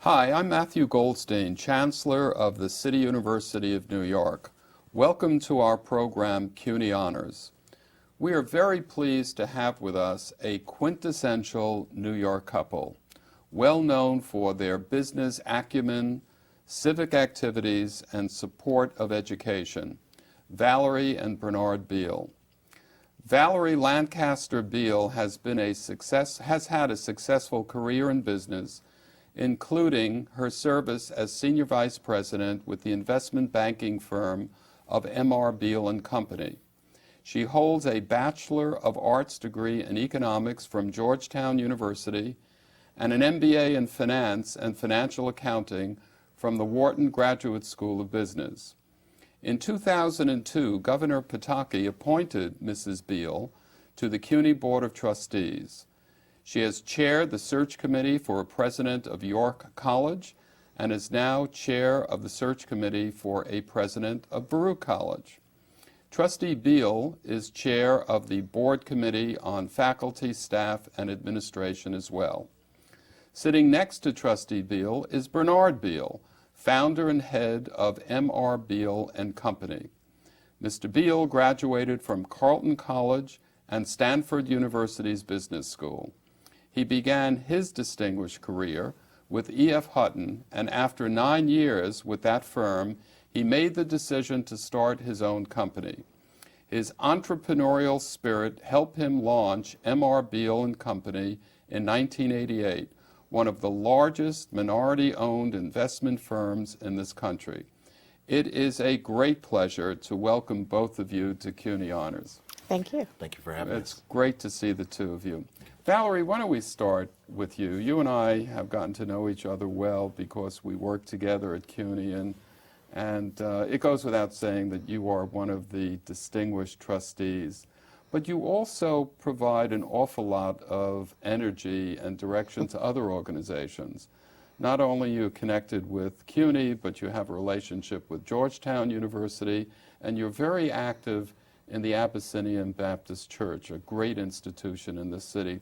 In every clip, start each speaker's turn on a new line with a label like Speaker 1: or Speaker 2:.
Speaker 1: Hi, I'm Matthew Goldstein, Chancellor of the City University of New York. Welcome to our program, CUNY Honors. We are very pleased to have with us a quintessential New York couple, well known for their business acumen, civic activities, and support of education, Valerie and Bernard Beal. Valerie Lancaster Beal has had a successful career in business, including her service as Senior Vice President with the investment banking firm of M.R. Beal and Company. She holds a Bachelor of Arts degree in economics from Georgetown University and an MBA in finance and financial accounting from the Wharton Graduate School of Business. In 2002, Governor Pataki appointed Mrs. Beal to the CUNY Board of Trustees. She has chaired the search committee for a president of York College and is now chair of the search committee for a president of Baruch College. Trustee Beal is chair of the board committee on faculty, staff, and administration as well. Sitting next to Trustee Beal is Bernard Beal, founder and head of M.R. Beal and Company. Mr. Beal graduated from Carleton College and Stanford University's Business School. He began his distinguished career with E.F. Hutton, and after 9 years with that firm, he made the decision to start his own company. His entrepreneurial spirit helped him launch M.R. Beal and Company in 1988, one of the largest minority-owned investment firms in this country. It is a great pleasure to welcome both of you to CUNY Honors.
Speaker 2: Thank you.
Speaker 3: Thank you for having us.
Speaker 1: It's great to see the two of you. Valerie, why don't we start with you? You and I have gotten to know each other well because we work together at CUNY, and it goes without saying that you are one of the distinguished trustees. But you also provide an awful lot of energy and direction to other organizations. Not only are you connected with CUNY, but you have a relationship with Georgetown University, and you're very active in the Abyssinian Baptist Church, a great institution in the city.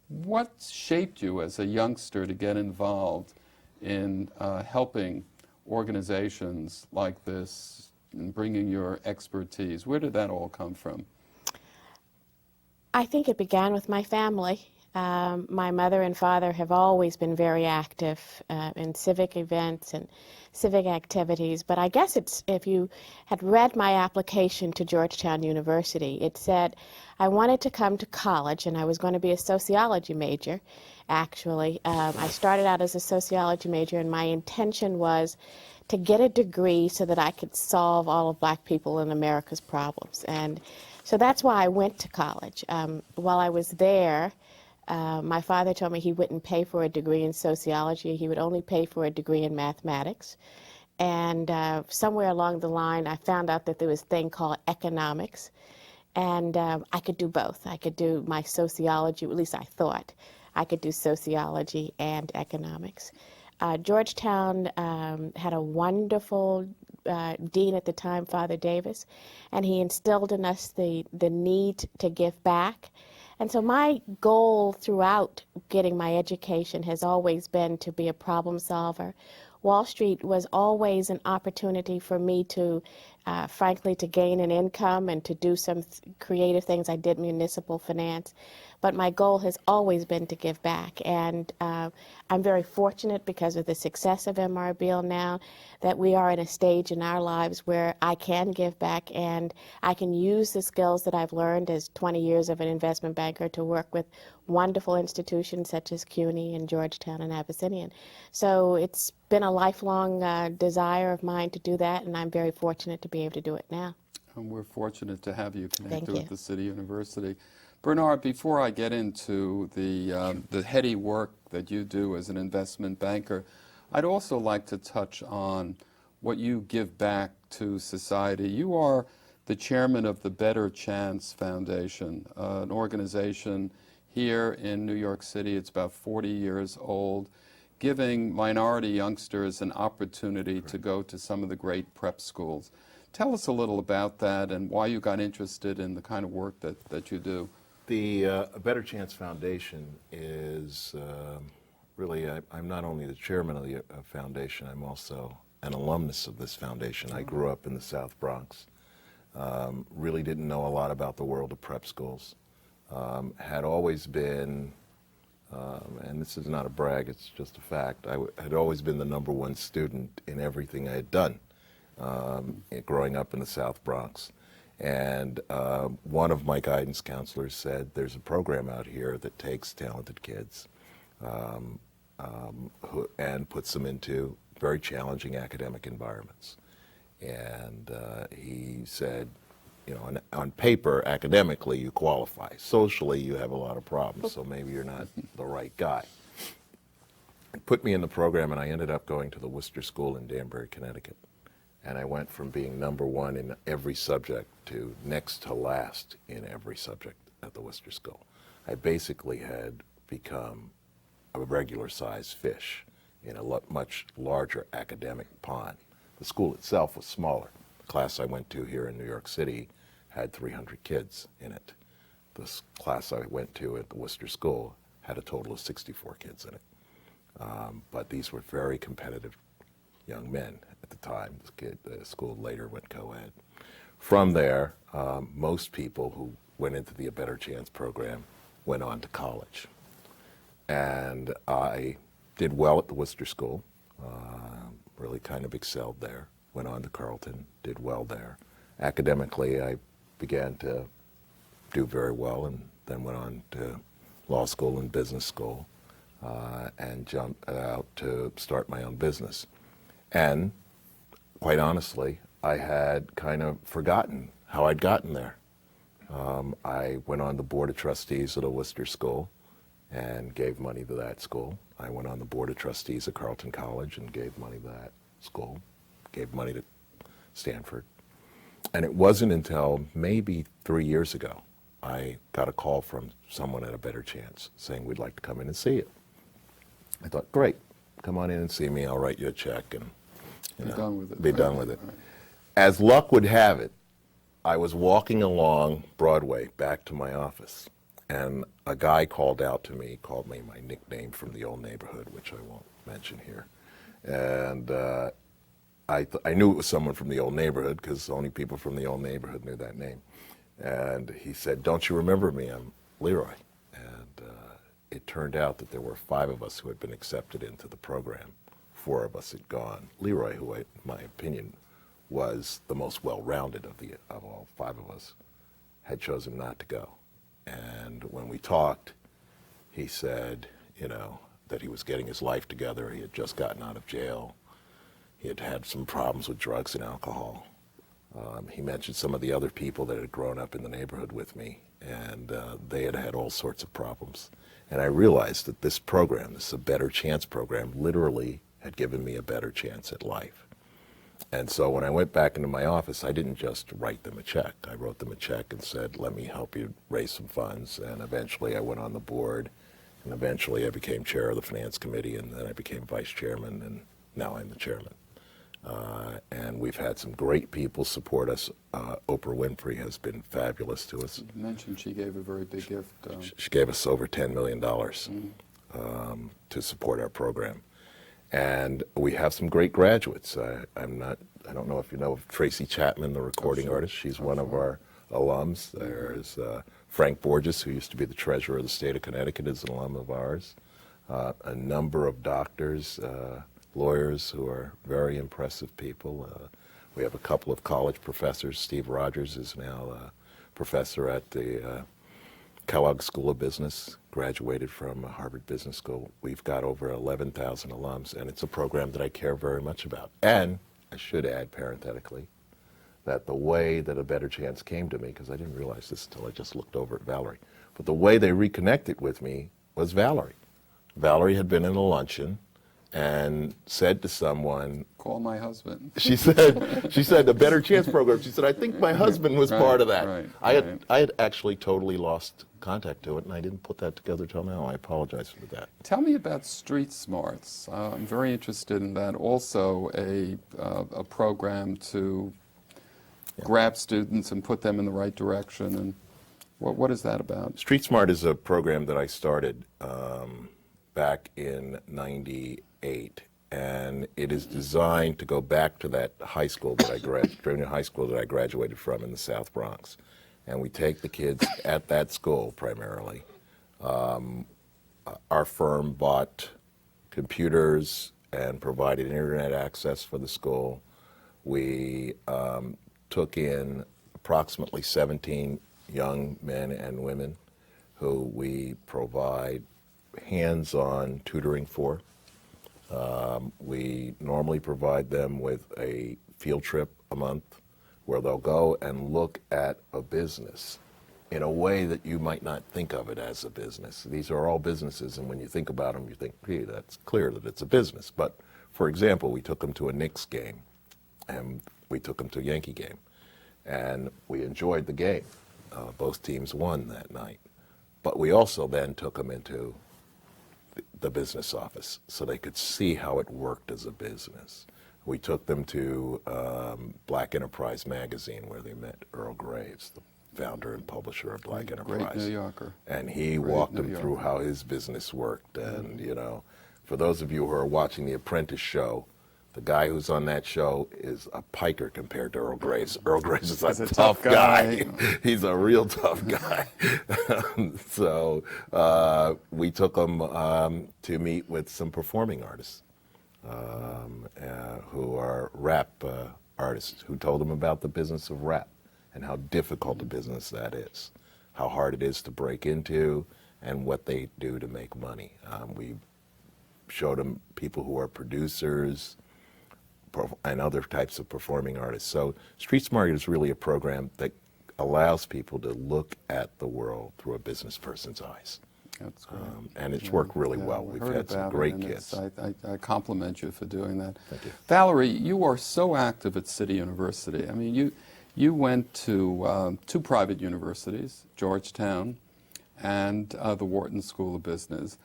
Speaker 1: What shaped you as a youngster to get involved in helping organizations like this and bringing your expertise? Where did that all come from?
Speaker 2: I think it began with my family. My mother and father have always been very active in civic events and civic activities, but I guess it's, if you had read my application to Georgetown University, it said I wanted to come to college and I was going to be a sociology major, actually. I started out as a sociology major, and my intention was to get a degree so that I could solve all of black people in America's problems. And so that's why I went to college. While I was there, my father told me he wouldn't pay for a degree in sociology. He would only pay for a degree in mathematics. And somewhere along the line, I found out that there was a thing called economics. And I could do both. I could do my sociology, at least I thought. I could do sociology and economics. Georgetown had a wonderful dean at the time, Father Davis, and he instilled in us the need to give back. And so my goal throughout getting my education has always been to be a problem solver. Wall Street was always an opportunity for me to, frankly, to gain an income and to do some creative things. I did municipal finance. But my goal has always been to give back. And I'm very fortunate, because of the success of M.R. Beal now, that we are in a stage in our lives where I can give back and I can use the skills that I've learned as 20 years of an investment banker to work with wonderful institutions such as CUNY and Georgetown and Abyssinian. So it's been a lifelong desire of mine to do that, and I'm very fortunate to be able to do it now.
Speaker 1: And we're fortunate to have you connected
Speaker 2: Thank you.
Speaker 1: with the City University. Bernard, before I get into the heady work that you do as an investment banker, I'd also like to touch on what you give back to society. You are the chairman of the Better Chance Foundation, an organization here in New York City. It's about 40 years old, giving minority youngsters an opportunity to go to some of the great prep schools. Tell us a little about that and why you got interested in the kind of work that you do.
Speaker 3: The Better Chance Foundation is really, I'm not only the chairman of the foundation, I'm also an alumnus of this foundation. I grew up in the South Bronx. Really didn't know a lot about the world of prep schools. Had always been, and this is not a brag, it's just a fact, I had always been the #1 student in everything I had done growing up in the South Bronx. And one of my guidance counselors said, there's a program out here that takes talented kids and puts them into very challenging academic environments. And he said, you know, on paper, academically, you qualify. Socially, you have a lot of problems, so maybe you're not the right guy. He put me in the program, and I ended up going to the Worcester School in Danbury, Connecticut. And I went from being #1 in every subject to next to last in every subject at the Worcester School. I basically had become a regular-sized fish in a much larger academic pond. The school itself was smaller. The class I went to here in New York City had 300 kids in it. This class I went to at the Worcester School had a total of 64 kids in it. But these were very competitive young men at the time. The school later went co-ed. From there, most people who went into the A Better Chance program went on to college. And I did well at the Worcester School, really kind of excelled there. Went on to Carleton, did well there. Academically, I began to do very well, and then went on to law school and business school, and jumped out to start my own business. And quite honestly, I had kind of forgotten how I'd gotten there. I went on the board of trustees at a Worcester school and gave money to that school. I went on the board of trustees at Carleton College and gave money to that school, gave money to Stanford. And it wasn't until maybe 3 years ago I got a call from someone at A Better Chance saying, we'd like to come in and see you. I thought, great, come on in and see me, I'll write you a check and
Speaker 1: Be done with it.
Speaker 3: be done with it. As luck would have it, I was walking along Broadway back to my office, and a guy called out to me, called me my nickname from the old neighborhood, which I won't mention here. And I knew it was someone from the old neighborhood because only people from the old neighborhood knew that name. And he said, don't you remember me? I'm Leroy. And it turned out that there were 5 of us who had been accepted into the program. 4 of us had gone. Leroy, who in my opinion was the most well-rounded of all 5 of us, had chosen not to go. And when we talked, he said, you know, that he was getting his life together. He had just gotten out of jail. He had had some problems with drugs and alcohol. He mentioned some of the other people that had grown up in the neighborhood with me, and they had had all sorts of problems. And I realized that this program, this A Better Chance program, literally had given me a better chance at life. And so when I went back into my office, I didn't just write them a check. I wrote them a check and said, let me help you raise some funds. And eventually I went on the board, and eventually I became chair of the finance committee, and then I became vice chairman, and now I'm the chairman. And we've had some great people support us. Oprah Winfrey has been fabulous to us.
Speaker 1: You mentioned she gave a very big gift.
Speaker 3: She gave us over $10 million to support our program. And we have some great graduates. I don't know if you know of Tracy Chapman, the recording artist. She's one of our alums. There's Frank Borges, who used to be the treasurer of the state of Connecticut, is an alum of ours. A number of doctors, lawyers who are very impressive people. We have a couple of college professors. Steve Rogers is now a professor at the Kellogg School of Business, graduated from Harvard Business School. We've got over 11,000 alums, and it's a program that I care very much about. And I should add, parenthetically, that the way that A Better Chance came to me, because I didn't realize this until I just looked over at Valerie, but the way they reconnected with me was Valerie. Valerie had been in a luncheon and said to someone,
Speaker 1: Call my husband.
Speaker 3: she said, A Better Chance program. She said, I think my husband was part of that. I had actually totally lost contact to it, and I didn't put that together till now. I apologize for that.
Speaker 1: Tell me about Street Smarts. I'm very interested in that. Also a program to grab students and put them in the right direction. And what is that about?
Speaker 3: Street Smart is a program that I started back in '98, and it is designed to go back to that high school that junior high school that I graduated from in the South Bronx. And we take the kids at that school primarily. Our firm bought computers and provided internet access for the school. We took in approximately 17 young men and women who we provide hands-on tutoring for. We normally provide them with a field trip a month where they'll go and look at a business in a way that you might not think of it as a business. These are all businesses, and when you think about them, you think, hey, that's clear that it's a business. But, for example, we took them to a Knicks game, and we took them to a Yankee game, and we enjoyed the game. Both teams won that night. But we also then took them into the business office so they could see how it worked as a business. We took them to Black Enterprise magazine where they met Earl Graves, the founder and publisher of Black Enterprise.
Speaker 1: Great New Yorker.
Speaker 3: And he walked them through how his business worked. And, you know, for those of you who are watching The Apprentice show, the guy who's on that show is a piker compared to Earl Graves. Earl Graves is a tough guy. He's a real tough guy. So we took him to meet with some performing artists who are rap artists, who told him about the business of rap and how difficult a business that is, how hard it is to break into, and what they do to make money. We showed them people who are producers and other types of performing artists. So Street Smart is really a program that allows people to look at the world through a business person's eyes.
Speaker 1: That's great.
Speaker 3: And it's worked really well. We've had some great kids.
Speaker 1: I compliment you for doing that.
Speaker 3: Thank you.
Speaker 1: Valerie, you are so active at City University. I mean, you went to two private universities, Georgetown and the Wharton School of Business.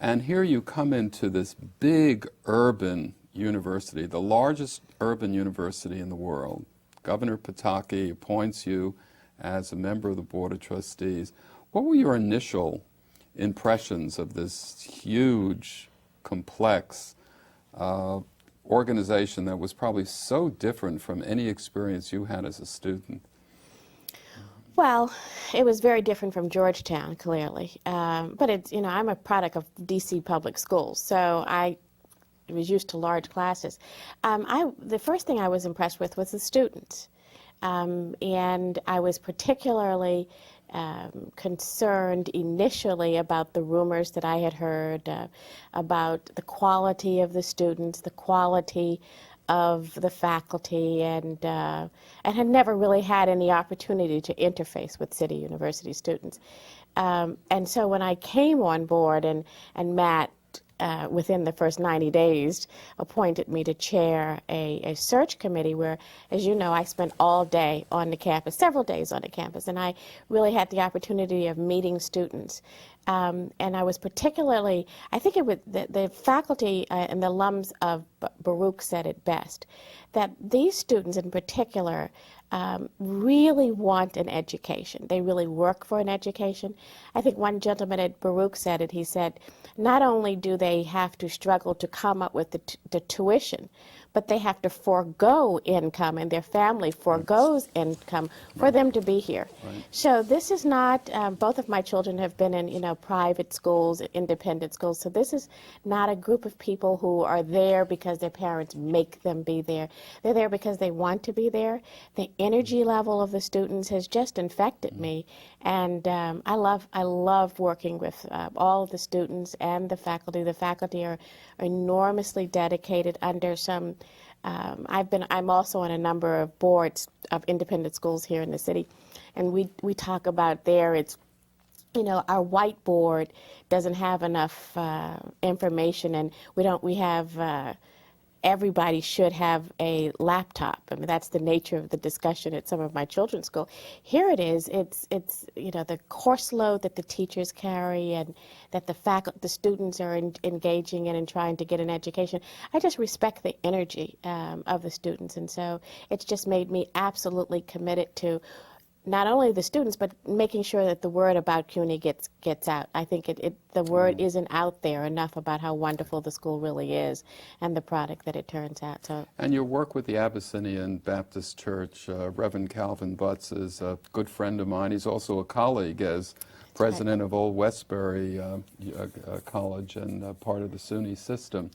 Speaker 1: And here you come into this big urban university, the largest urban university in the world. Governor Pataki appoints you as a member of the Board of Trustees. What were your initial impressions of this huge, complex organization that was probably so different from any experience you had as a student?
Speaker 2: Well, it was very different from Georgetown, clearly. But it's, you know, I'm a product of D.C. public schools, so I was used to large classes. The first thing I was impressed with was the students. And I was particularly concerned initially about the rumors that I had heard about the quality of the students, the quality of the faculty, and had never really had any opportunity to interface with City University students. And so when I came on board and Matt, within the first 90 days, appointed me to chair a search committee where, as you know, I spent all day on the campus, several days on the campus, and I really had the opportunity of meeting students. And I was particularly, I think it was the faculty and the alums of Baruch said it best, that these students in particular really want an education. They really work for an education. I think one gentleman at Baruch said it. He said, not only do they have to struggle to come up with the tuition, but they have to forego income, and their family forgoes income for them to be here. Right. So this is not, both of my children have been in, you know, private schools, independent schools, so this is not a group of people who are there because their parents make them be there. They're there because they want to be there. The energy level of the students has just infected me, and I love working with all of the students and the faculty. The faculty are enormously dedicated under some, I'm also on a number of boards of independent schools here in the city, and we talk about there, it's, you know, our whiteboard doesn't have enough information, and we have everybody should have a laptop. I mean, that's the nature of the discussion at some of my children's school. Here it is. It's you know, the course load that the teachers carry and that the students are engaging in and trying to get an education. I just respect the energy of the students, and so it's just made me absolutely committed to not only the students, but making sure that the word about CUNY gets out. I think the word isn't out there enough about how wonderful the school really is and the product that it turns out. So,
Speaker 1: And your work with the Abyssinian Baptist Church, Reverend Calvin Butts is a good friend of mine. He's also a colleague as president of Old Westbury College and part of the SUNY system.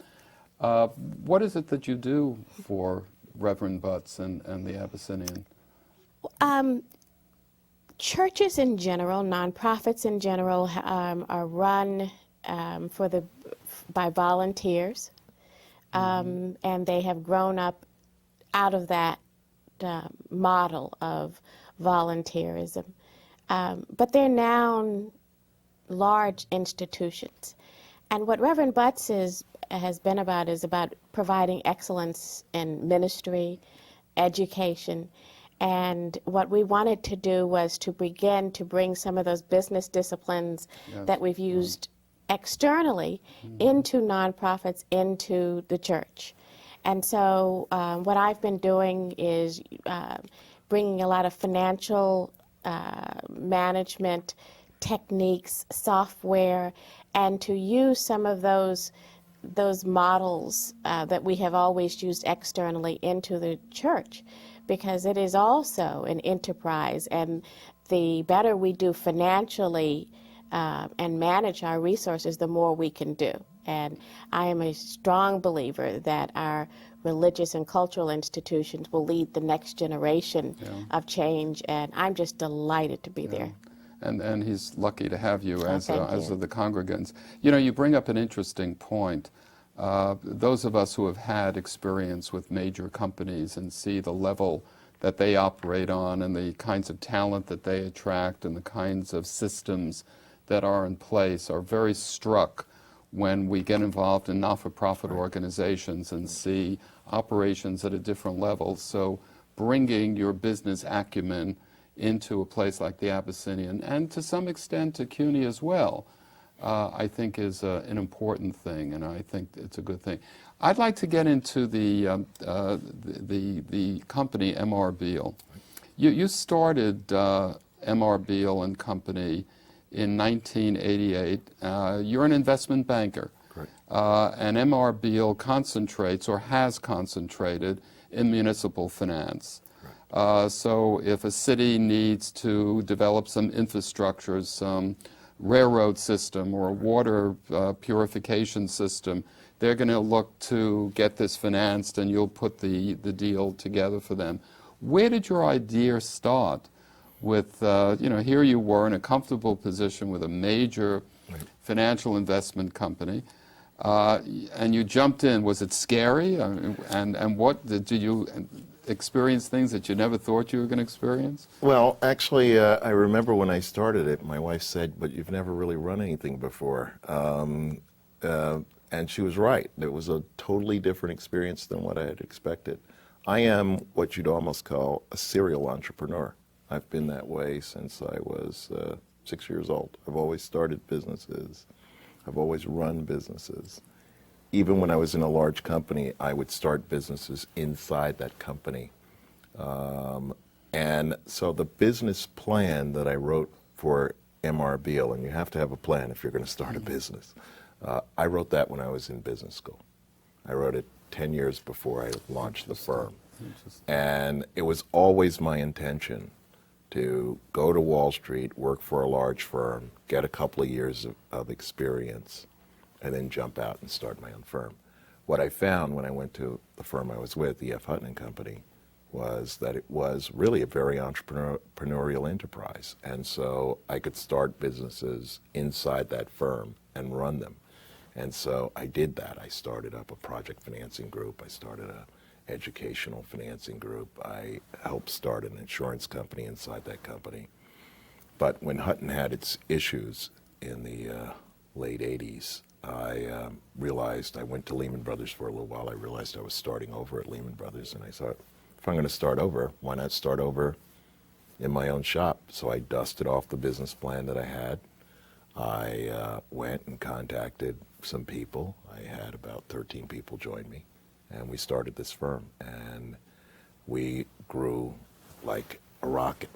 Speaker 1: What is it that you do for Reverend Butts and the Abyssinian?
Speaker 2: churches in general, nonprofits in general, are run by volunteers, and they have grown up out of that model of volunteerism. But they're now large institutions. And what Reverend Butts has been about is about providing excellence in ministry, education. And what we wanted to do was to begin to bring some of those business disciplines that we've used externally into nonprofits, into the church. And so what I've been doing is bringing a lot of financial management techniques, software, and to use some of those models that we have always used externally into the church, because it is also an enterprise, and the better we do financially and manage our resources, the more we can do. And I am a strong believer that our religious and cultural institutions will lead the next generation of change, and I'm just delighted to be there.
Speaker 1: And he's lucky to have you as
Speaker 2: thank
Speaker 1: are
Speaker 2: you.
Speaker 1: the congregants. You know, you bring up an interesting point. Those of us who have had experience with major companies and see the level that they operate on and the kinds of talent that they attract and the kinds of systems that are in place are very struck when we get involved in not-for-profit organizations and see operations at a different level. So bringing your business acumen into a place like the Abyssinian, and to some extent to CUNY as well, I think is an important thing, and I think it's a good thing. I'd like to get into the company M.R. Beal. You started M.R. Beal and Company in 1988. You're an investment banker.
Speaker 3: Correct.
Speaker 1: And M.R. Beal concentrates or has concentrated in municipal finance. So if a city needs to develop some infrastructure, some railroad system or a water purification system, they're going to look to get this financed, and you'll put the deal together for them. Where did your idea start with, here you were in a comfortable position with a major financial investment company, and you jumped in. Was it scary? And what did you experience things that you never thought you were going to experience?
Speaker 3: Well, actually, I remember when I started it, my wife said, "But you've never really run anything before." And she was right. It was a totally different experience than what I had expected. I am what you'd almost call a serial entrepreneur. I've been that way since I was 6 years old. I've always started businesses. I've always run businesses. Even when I was in a large company, I would start businesses inside that company. And so the business plan that I wrote for M.R. Beal, and you have to have a plan if you're going to start a business, I wrote that when I was in business school. I wrote it 10 years before I launched the firm. And it was always my intention to go to Wall Street, work for a large firm, get a couple of years of experience, and then jump out and start my own firm. What I found when I went to the firm I was with, the F. Hutton and Company, was that it was really a very entrepreneurial enterprise. And so I could start businesses inside that firm and run them. And so I did that. I started up a project financing group. I started a educational financing group. I helped start an insurance company inside that company. But when Hutton had its issues in the late 80s, I realized, I went to Lehman Brothers for a little while. I realized I was starting over at Lehman Brothers, and I thought, if I'm going to start over, why not start over in my own shop? So I dusted off the business plan that I had. I went and contacted some people. I had about 13 people join me, and we started this firm, and we grew like a rocket.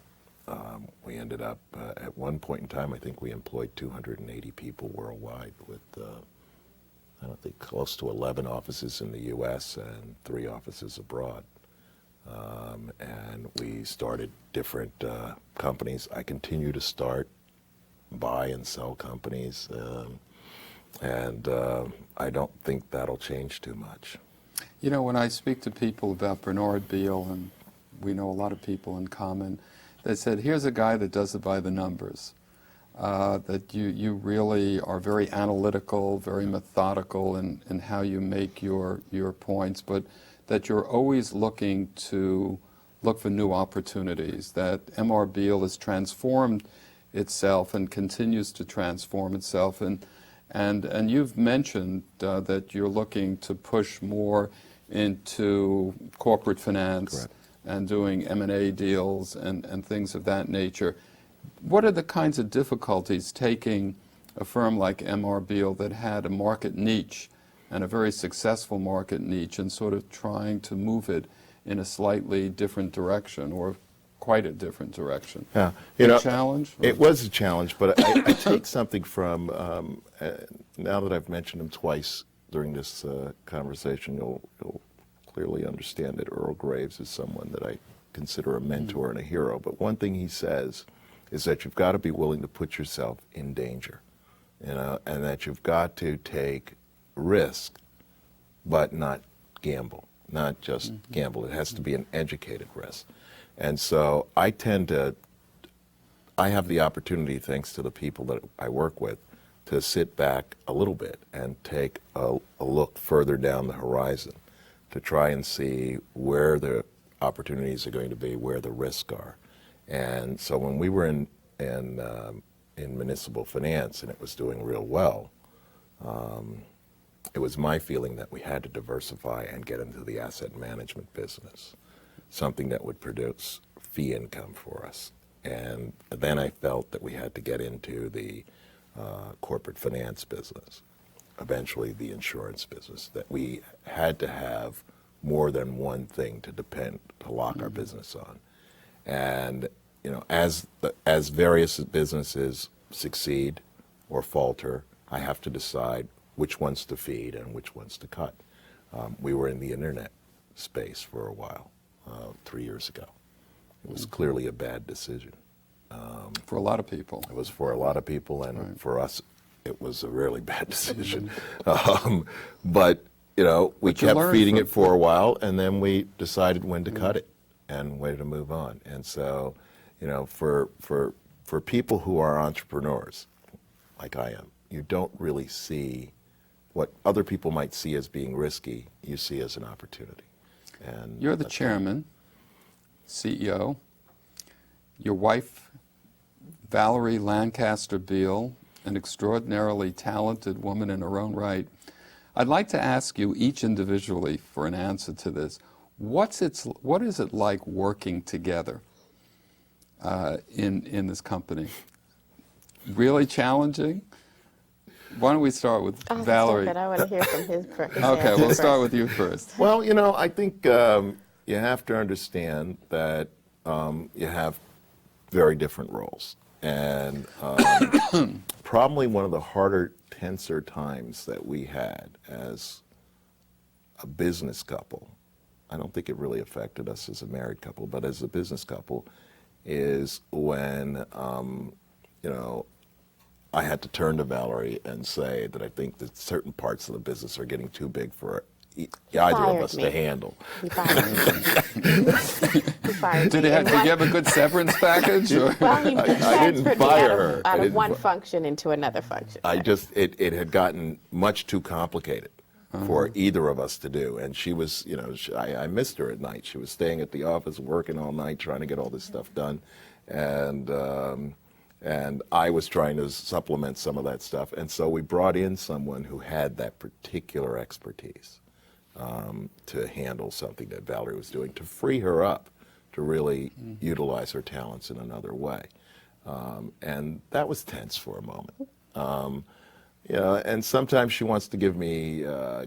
Speaker 3: ended up, at one point in time, I think we employed 280 people worldwide with, I don't think, close to 11 offices in the U.S. and 3 offices abroad. And we started different companies. I continue to start, buy and sell companies, and I don't think that'll change too much.
Speaker 1: You know, when I speak to people about Bernard Beal, and we know a lot of people in common, they said, here's a guy that does it by the numbers. That you really are very analytical, very methodical in how you make your points, but that you're always looking for new opportunities, that M.R. Beal has transformed itself and continues to transform itself. And you've mentioned that you're looking to push more into corporate finance.
Speaker 3: Correct.
Speaker 1: And doing M&A deals and things of that nature. What are the kinds of difficulties taking a firm like M.R. Beal that had a market niche and a very successful market niche and sort of trying to move it in a slightly different direction or quite a different direction?
Speaker 3: Yeah,
Speaker 1: A challenge?
Speaker 3: It was a challenge, but I take something from, now that I've mentioned him twice during this conversation, you'll clearly understand that Earl Graves is someone that I consider a mentor and a hero. But one thing he says is that you've got to be willing to put yourself in danger, and that you've got to take risk, but not gamble, not just gamble. It has to be an educated risk. And so I have the opportunity, thanks to the people that I work with, to sit back a little bit and take a look further down the horizon to try and see where the opportunities are going to be, where the risks are. And so when we were in municipal finance and it was doing real well, it was my feeling that we had to diversify and get into the asset management business, something that would produce fee income for us. And then I felt that we had to get into the corporate finance business, eventually the insurance business, that we had to have more than one thing to lock our business on. And as various businesses succeed or falter, I have to decide which ones to feed and which ones to cut. We were in the internet space for a while, 3 years ago. It was clearly a bad decision.
Speaker 1: For a lot of people.
Speaker 3: It was for a lot of people, and for us, it was a really bad decision. But we kept feeding it for a while, and then we decided when to cut it and when to move on. And so, for people who are entrepreneurs, like I am, you don't really see what other people might see as being risky, you see as an opportunity. And
Speaker 1: you're the chairman, CEO. Your wife, Valerie Lancaster Beal, an extraordinarily talented woman in her own right. I'd like to ask you each individually for an answer to this. What is it like working together in this company? Really challenging? Why don't we start with Valerie?
Speaker 2: I want to hear from his first.
Speaker 1: Okay, we'll start with you first.
Speaker 3: Well, I think you have to understand that you have very different roles. And probably one of the harder, tenser times that we had as a business couple, I don't think it really affected us as a married couple, but as a business couple, is when, I had to turn to Valerie and say that I think that certain parts of the business are getting too big for either of us to handle.
Speaker 2: He fired me. He fired
Speaker 1: Did
Speaker 2: me.
Speaker 1: you have a good severance package? Or?
Speaker 2: Well, he
Speaker 3: I
Speaker 2: transferred
Speaker 3: didn't
Speaker 2: me
Speaker 3: fire her.
Speaker 2: out of one function into another function.
Speaker 3: It had gotten much too complicated for either of us to do. And she was, I missed her at night. She was staying at the office, working all night, trying to get all this stuff done. And I was trying to supplement some of that stuff. And so we brought in someone who had that particular expertise to handle something that Valerie was doing, to free her up, to really utilize her talents in another way. And that was tense for a moment. And sometimes she wants to give me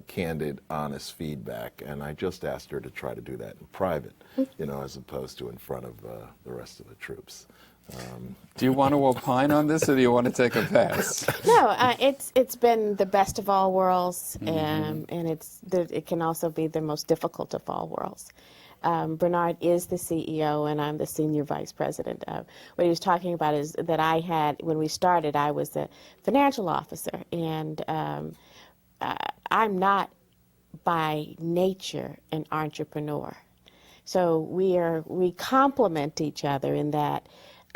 Speaker 3: candid, honest feedback, and I just asked her to try to do that in private, as opposed to in front of the rest of the troops.
Speaker 1: Do you want to opine on this, or do you want to take a pass?
Speaker 2: No, it's been the best of all worlds, and it can also be the most difficult of all worlds. Bernard is the CEO, and I'm the senior vice president. What he was talking about is that when we started, I was the financial officer, and I'm not by nature an entrepreneur. So we complement each other in that.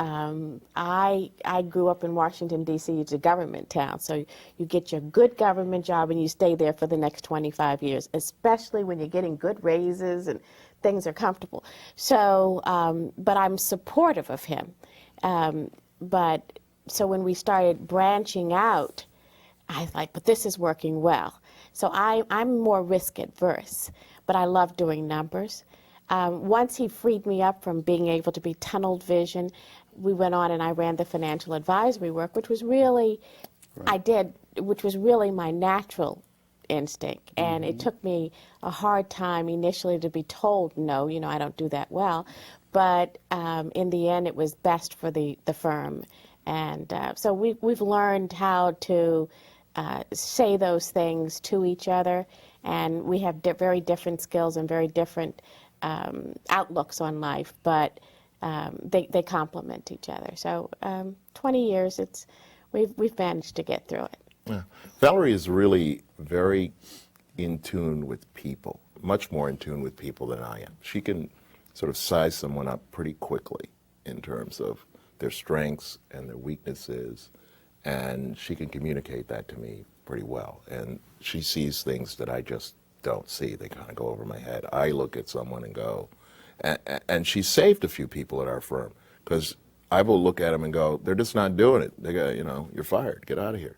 Speaker 2: I grew up in Washington, D.C. It's a government town, so you get your good government job and you stay there for the next 25 years, especially when you're getting good raises and things are comfortable. So, but I'm supportive of him. So when we started branching out, I was like, but this is working well. So I'm more risk adverse, but I love doing numbers. Once he freed me up from being able to be tunneled vision, we went on and I ran the financial advisory work, which was really, which was really my natural instinct. And it took me a hard time initially to be told, no, I don't do that well. But in the end, it was best for the firm. And so we've learned how to say those things to each other. And we have very different skills and very different outlooks on life, but they complement each other. So 20 years, we've managed to get through it.
Speaker 3: Yeah. Valerie is really very in tune with people, much more in tune with people than I am. She can sort of size someone up pretty quickly in terms of their strengths and their weaknesses, and she can communicate that to me pretty well. And she sees things that I just don't see. They kind of go over my head. I look at someone and go, and she saved a few people at our firm, because I will look at them and go, they're just not doing it. They go, you're fired. Get out of here.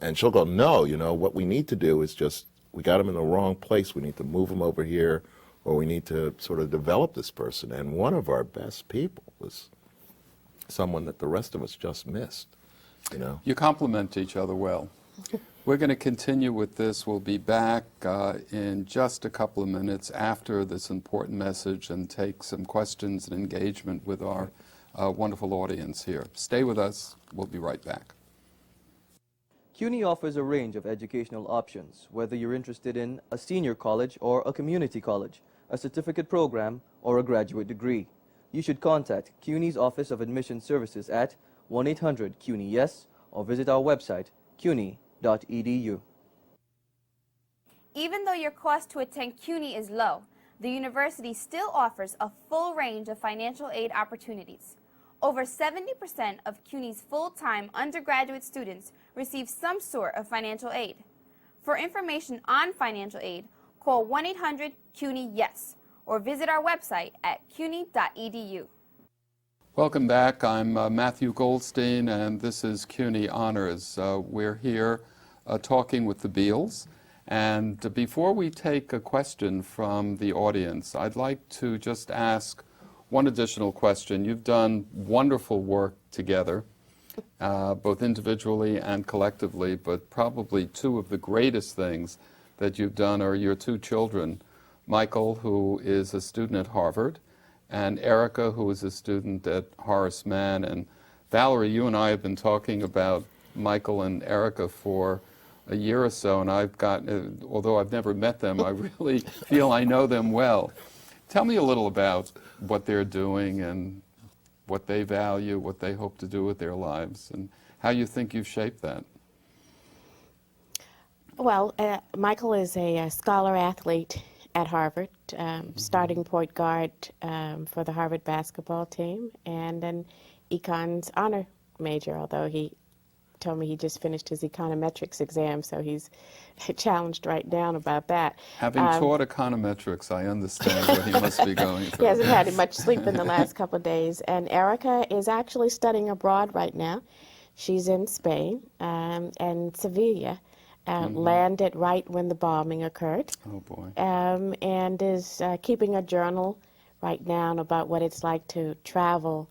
Speaker 3: And she'll go, no, what we need to do is just, we got them in the wrong place. We need to move them over here, or we need to sort of develop this person. And one of our best people was someone that the rest of us just missed,
Speaker 1: You complement each other well. We're going to continue with this. We'll be back in just a couple of minutes after this important message and take some questions and engagement with our wonderful audience here. Stay with us. We'll be right back.
Speaker 4: CUNY offers a range of educational options, whether you're interested in a senior college or a community college, a certificate program, or a graduate degree. You should contact CUNY's Office of Admission Services at 1-800-CUNY-YES or visit our website, cuny.edu.
Speaker 5: Even though your cost to attend CUNY is low, the university still offers a full range of financial aid opportunities. Over 70% of CUNY's full-time undergraduate students receive some sort of financial aid. For information on financial aid, call 1-800-CUNY-YES or visit our website at cuny.edu.
Speaker 1: Welcome back. I'm Matthew Goldstein, and this is CUNY Honors. We're here talking with the Beals. And before we take a question from the audience, I'd like to just ask one additional question. You've done wonderful work together, both individually and collectively, but probably two of the greatest things that you've done are your two children, Michael, who is a student at Harvard, and Erica, who is a student at Horace Mann. And Valerie, you and I have been talking about Michael and Erica for a year or so, and I've gotten, although I've never met them, I really feel I know them well. Tell me a little about what they're doing and what they value, what they hope to do with their lives, and how you think you've shaped that.
Speaker 2: Well, Michael is a scholar athlete at Harvard, starting point guard for the Harvard basketball team, and an econs honor major, although he told me he just finished his econometrics exam, so he's challenged right now about that.
Speaker 1: Having taught econometrics, I understand what he must be going through.
Speaker 2: He hasn't had much sleep in the last couple of days. And Erica is actually studying abroad right now. She's in Spain and Sevilla, landed right when the bombing occurred.
Speaker 1: Oh, boy.
Speaker 2: And is keeping a journal right now about what it's like to travel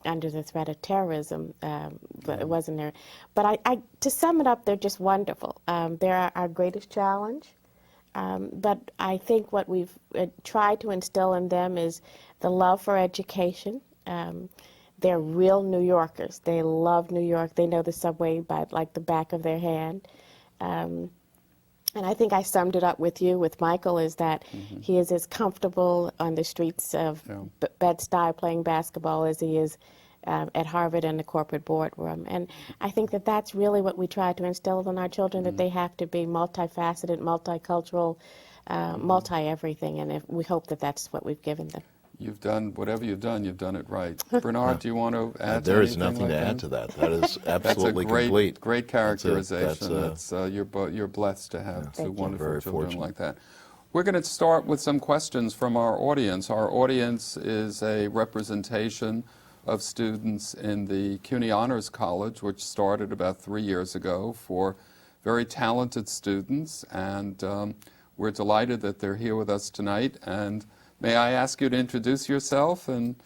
Speaker 2: under the threat of terrorism, but it wasn't there. But to sum it up, they're just wonderful. They're our greatest challenge. But I think what we've tried to instill in them is the love for education, they're real New Yorkers. They love New York. They know the subway by like the back of their hand. And I think I summed it up with you, with Michael, is that he is as comfortable on the streets of Bed-Stuy playing basketball as he is at Harvard in the corporate boardroom. And I think that that's really what we try to instill in our children, that they have to be multifaceted, multicultural, multi-everything, and we hope that that's what we've given them.
Speaker 1: You've done, whatever you've done it right. Bernard, do you want to add to
Speaker 3: There is
Speaker 1: anything
Speaker 3: nothing
Speaker 1: like
Speaker 3: to add to that. That is absolutely
Speaker 1: that's a
Speaker 3: complete.
Speaker 1: great characterization.
Speaker 3: That's
Speaker 1: you're blessed to have two wonderful
Speaker 3: Very
Speaker 1: children
Speaker 3: fortunate.
Speaker 1: like that. We're going to start with some questions from our audience. Our audience is a representation of students in the CUNY Honors College, which started about 3 years ago for very talented students, and we're delighted that they're here with us tonight. And may I ask you to introduce yourself and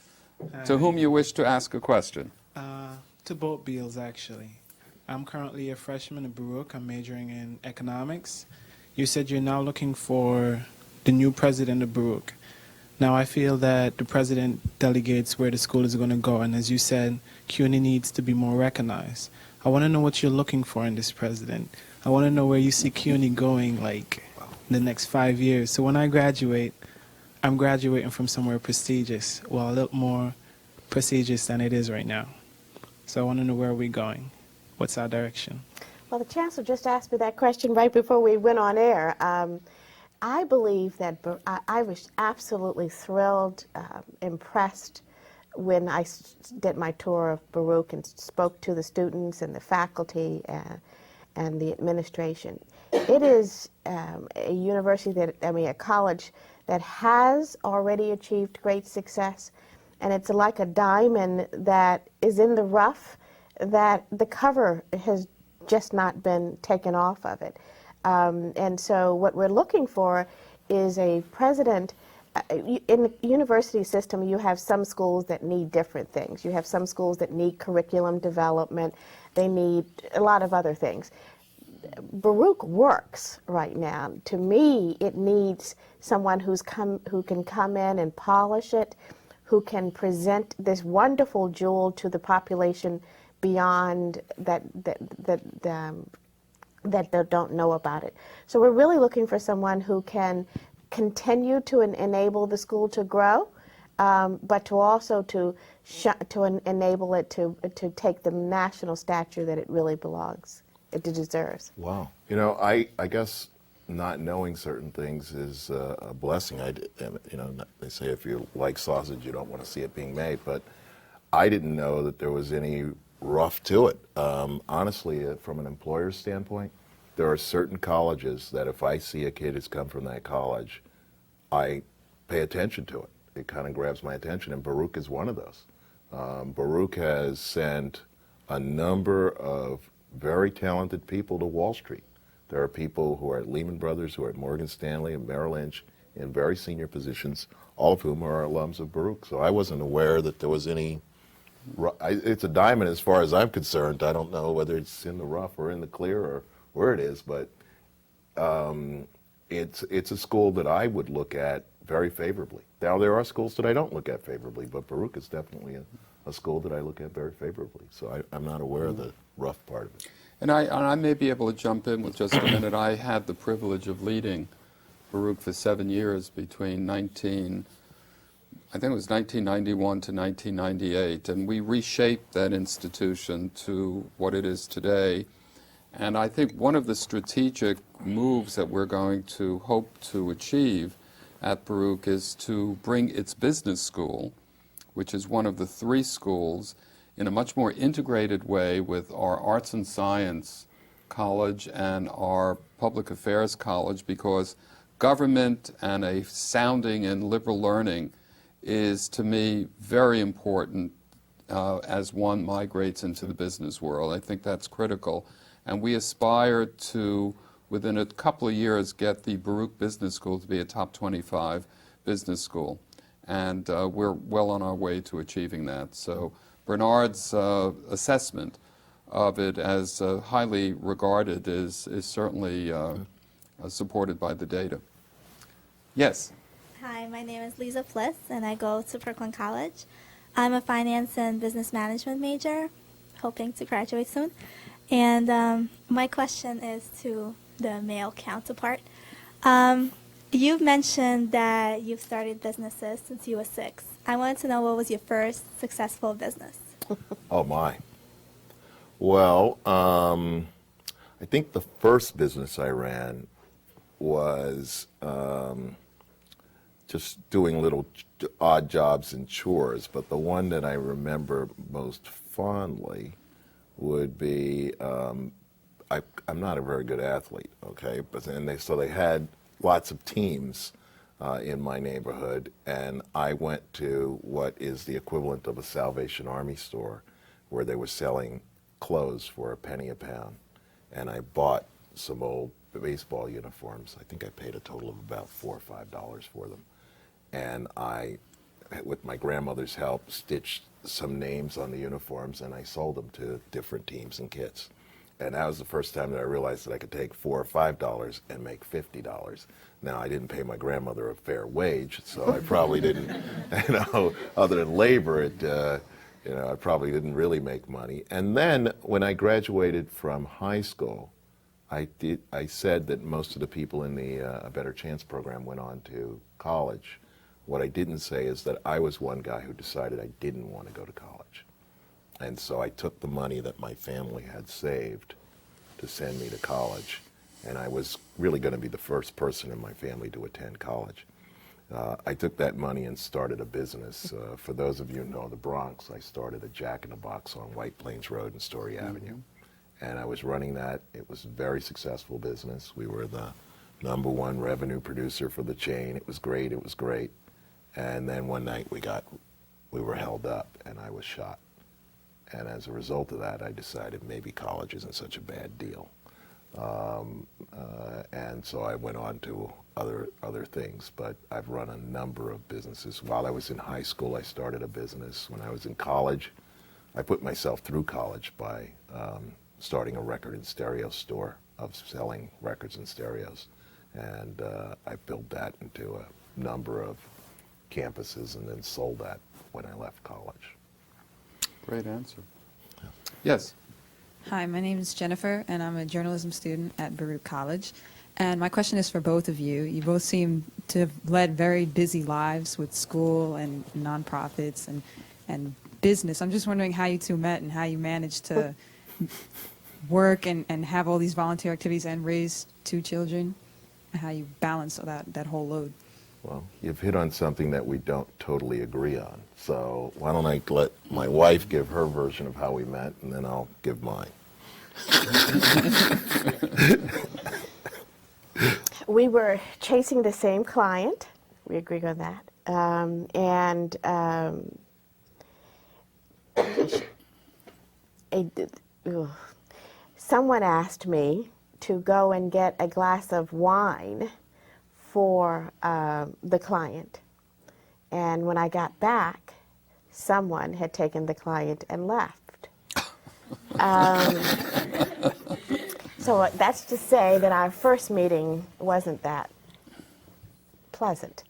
Speaker 1: to whom you wish to ask a question?
Speaker 6: To both Beals, actually. I'm currently a freshman at Baruch. I'm majoring in economics. You said you're now looking for the new president of Baruch. Now, I feel that the president delegates where the school is going to go, and as you said, CUNY needs to be more recognized. I want to know what you're looking for in this president. I want to know where you see CUNY going, like, in the next 5 years. So when I graduate, I'm graduating from somewhere prestigious, well, a little more prestigious than it is right now. So I want to know where we're going. What's our direction?
Speaker 2: Well, the Chancellor just asked me that question right before we went on air. I believe that I was absolutely thrilled, impressed when I did my tour of Baruch and spoke to the students and the faculty and the administration. It is a university a college that has already achieved great success, and it's like a diamond that is in the rough, that the cover has just not been taken off of it. And so what we're looking for is a president. In the university system, you have some schools that need different things. You have some schools that need curriculum development. They need a lot of other things. Baruch works right now. To me, it needs someone who can come in and polish it, who can present this wonderful jewel to the population beyond that they don't know about it. So we're really looking for someone who can continue to enable the school to grow, but to also to enable it to take the national stature that it really belongs. It deserves.
Speaker 3: Wow. You know, I guess not knowing certain things is a blessing. They say if you like sausage, you don't want to see it being made, but I didn't know that there was any rough to it. Honestly, from an employer's standpoint, there are certain colleges that if I see a kid who's come from that college, I pay attention to it. It kind of grabs my attention, and Baruch is one of those. Baruch has sent a number of very talented people to Wall Street. There are people who are at Lehman Brothers, who are at Morgan Stanley and Merrill Lynch in very senior positions, all of whom are alums of Baruch. So I wasn't aware that there was any, it's a diamond as far as I'm concerned. I don't know whether it's in the rough or in the clear or where it is, but it's a school that I would look at very favorably. Now, there are schools that I don't look at favorably, but Baruch is definitely a school that I look at very favorably. So I'm not aware of the rough part of it.
Speaker 1: And I may be able to jump in with just a minute. I had the privilege of leading Baruch for 7 years between I think it was 1991 to 1998, and we reshaped that institution to what it is today. And I think one of the strategic moves that we're going to hope to achieve at Baruch is to bring its business school, which is one of the 3 schools, in a much more integrated way with our arts and science college and our public affairs college, because government and a sounding in liberal learning is, to me, very important as one migrates into the business world. I think that's critical. And we aspire to, within a couple of years, get the Baruch Business School to be a top 25 business school. And we're well on our way to achieving that. So Bernard's assessment of it as highly regarded is certainly supported by the data. Yes?
Speaker 7: Hi, my name is Lisa Fliss, and I go to Kirkland College. I'm a finance and business management major, hoping to graduate soon. And my question is to the male counterpart. You've mentioned that you've started businesses since you were 6. I wanted to know, what was your first successful business?
Speaker 3: Oh my. Well, I think the first business I ran was just doing little odd jobs and chores, but the one that I remember most fondly would be, I'm not a very good athlete, okay, but so they had lots of teams in my neighborhood, and I went to what is the equivalent of a Salvation Army store, where they were selling clothes for a penny a pound, and I bought some old baseball uniforms. I think I paid a total of about $4 or $5 for them, and I, with my grandmother's help, stitched some names on the uniforms, and I sold them to different teams and kits. And that was the first time that I realized that I could take $4 or $5 and make $50. Now, I didn't pay my grandmother a fair wage, so I probably didn't, other than labor, I probably didn't really make money. And then when I graduated from high school, I said that most of the people in the A Better Chance program went on to college. What I didn't say is that I was one guy who decided I didn't want to go to college. And so I took the money that my family had saved to send me to college, and I was really going to be the first person in my family to attend college. I took that money and started a business. For those of you who know the Bronx, I started a Jack in the Box on White Plains Road and Story Avenue. And I was running that. It was a very successful business. We were the #1 revenue producer for the chain. It was great. It was great. And then one night we were held up, and I was shot. And as a result of that, I decided maybe college isn't such a bad deal. And so I went on to other things, but I've run a number of businesses. While I was in high school, I started a business. When I was in college, I put myself through college by starting a record and stereo store of selling records and stereos. And I built that into a number of campuses and then sold that when I left college.
Speaker 1: Great answer. Yes.
Speaker 8: Hi, my name is Jennifer, and I'm a journalism student at Baruch College. And my question is for both of you. You both seem to have led very busy lives with school and nonprofits and business. I'm just wondering how you two met and how you managed to work and have all these volunteer activities and raise 2 children, and how you balance that whole load.
Speaker 3: Well, you've hit on something that we don't totally agree on. So why don't I let my wife give her version of how we met, and then I'll give mine.
Speaker 2: We were chasing the same client. We agree on that. Someone asked me to go and get a glass of wine for the client. And when I got back, someone had taken the client and left. So that's to say that our first meeting wasn't that pleasant.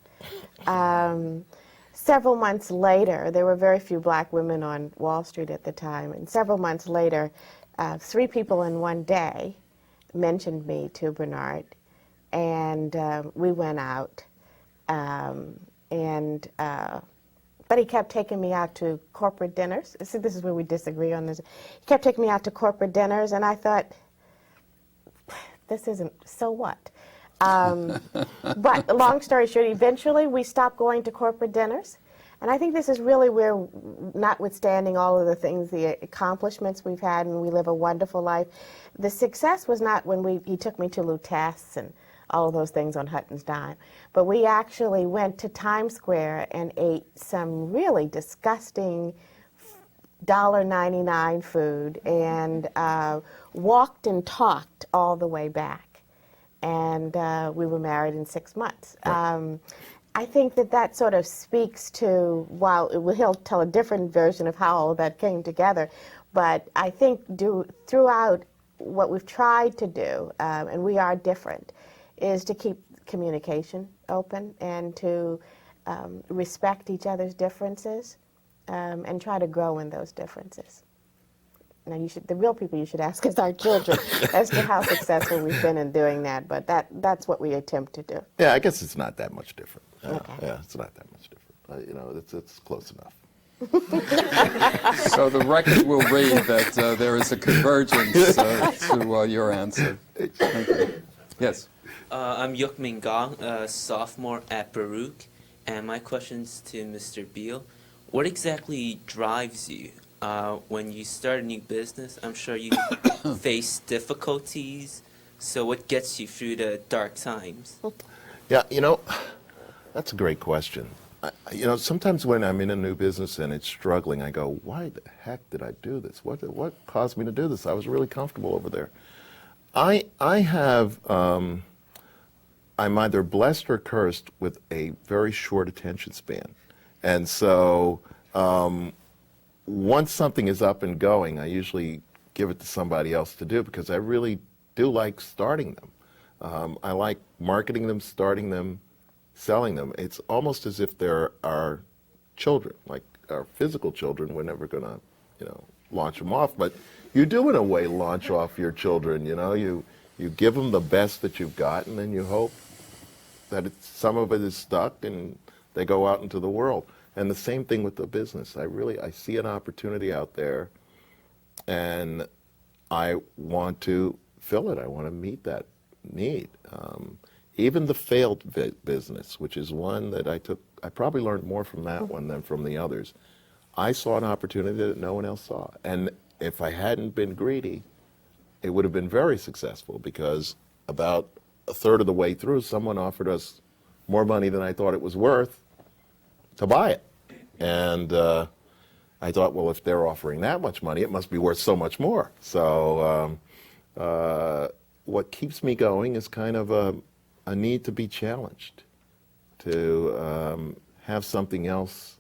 Speaker 2: Several months later, there were very few black women on Wall Street at the time, and several months later, 3 people in one day mentioned me to Bernard, and we went out, but he kept taking me out to corporate dinners. See, this is where we disagree on this. He kept taking me out to corporate dinners, and I thought, this isn't, so what? But long story short, eventually we stopped going to corporate dinners. And I think this is really where, notwithstanding all of the things, the accomplishments we've had, and we live a wonderful life, the success was not when he took me to Lutèce's and all of those things on Hutton's dime. But we actually went to Times Square and ate some really disgusting $1.99 food, and walked and talked all the way back. And we were married in 6 months. I think that sort of speaks to, while he'll tell a different version of how all that came together, but I think throughout what we've tried to do, and we are different, is to keep communication open and to respect each other's differences. and try to grow in those differences. Now, the real people you should ask is our children as to how successful we've been in doing that, but that's what we attempt to do.
Speaker 3: Yeah, I guess it's not that much different.
Speaker 2: Okay.
Speaker 3: Yeah, it's not that much different. You know, it's close enough.
Speaker 1: So the record will read that there is a convergence to your answer. Thank you. Yes.
Speaker 9: I'm Yuk Min Gong, a sophomore at Baruch, and my question's to Mr. Beal. What exactly drives you when you start a new business? I'm sure you face difficulties, so what gets you through the dark times?
Speaker 3: Yeah, you know, that's a great question. You know, sometimes when I'm in a new business and it's struggling, I go, why the heck did I do this? What caused me to do this? I was really comfortable over there. I'm either blessed or cursed with a very short attention span. And so once something is up and going, I usually give it to somebody else to do because I really do like starting them. I like marketing them, starting them, selling them. It's almost as if they're our children, like our physical children. We're never going to, you know, launch them off. But you do, in a way, launch off your children. You know, you give them the best that you've got, and then you hope that some of it is stuck and they go out into the world. And the same thing with the business. I see an opportunity out there, and I want to fill it. I want to meet that need. Even the failed business, which is one that I probably learned more from that one than from the others. I saw an opportunity that no one else saw. And if I hadn't been greedy, it would have been very successful because about a third of the way through, someone offered us more money than I thought it was worth to buy it. And I thought, well, if they're offering that much money, it must be worth so much more. So what keeps me going is kind of a need to be challenged, to have something else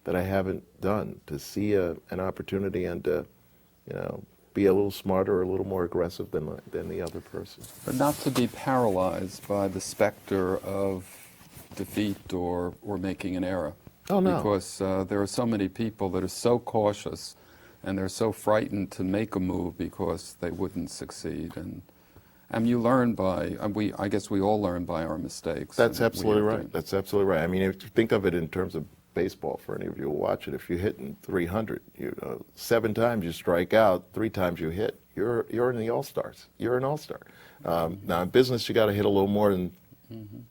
Speaker 3: that I haven't done, to see an opportunity and to, you know, be a little smarter or a little more aggressive than the other person.
Speaker 1: But not to be paralyzed by the specter of defeat or making an error.
Speaker 3: Oh, no.
Speaker 1: Because there are so many people that are so cautious and they're so frightened to make a move because they wouldn't succeed. And you learn by, I guess we all learn by our mistakes.
Speaker 3: That's
Speaker 1: and
Speaker 3: absolutely
Speaker 1: we have
Speaker 3: right. That's absolutely right. I mean, if you think of it in terms of baseball, for any of you who watch it, if you're hitting 300, 7 times you strike out, 3 times you hit, you're in the All-Stars. You're an All-Star. Now, in business, you got to hit a little more than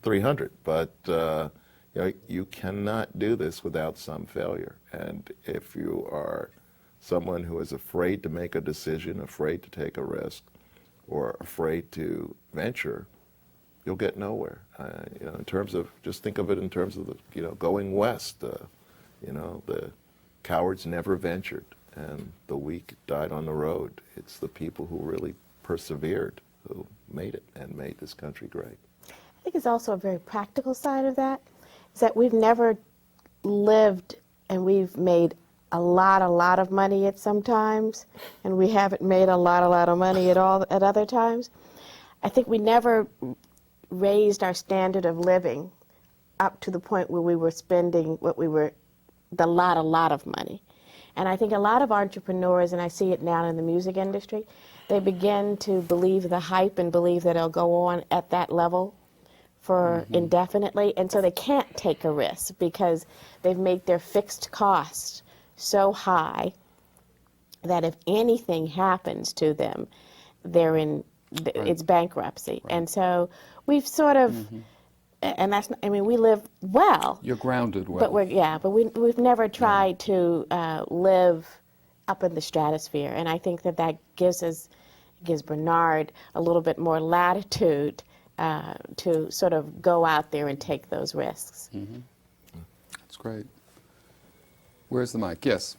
Speaker 3: 300, but you know, you cannot do this without some failure. And if you are someone who is afraid to make a decision, afraid to take a risk, or afraid to venture, you'll get nowhere. You know, in terms of, just think of it in terms of the, you know, going west. You know, the cowards never ventured, and the weak died on the road. It's the people who really persevered who made it and made this country great.
Speaker 2: I think it's also a very practical side of that, is that we've never lived and we've made a lot of money at some times, and we haven't made a lot of money at other times. I think we never raised our standard of living up to the point where we were spending the lot of money. And I think a lot of entrepreneurs, and I see it now in the music industry, they begin to believe the hype and believe that it'll go on at that level for indefinitely, and so they can't take a risk because they've made their fixed costs so high that if anything happens to them, they're in, it's bankruptcy. Right. And so we've sort of, and that's, I mean, we live well.
Speaker 1: You're grounded well.
Speaker 2: But we've never tried to live up in the stratosphere. And I think that gives Bernard a little bit more latitude to sort of go out there and take those risks.
Speaker 1: That's great. Where's the mic? Yes.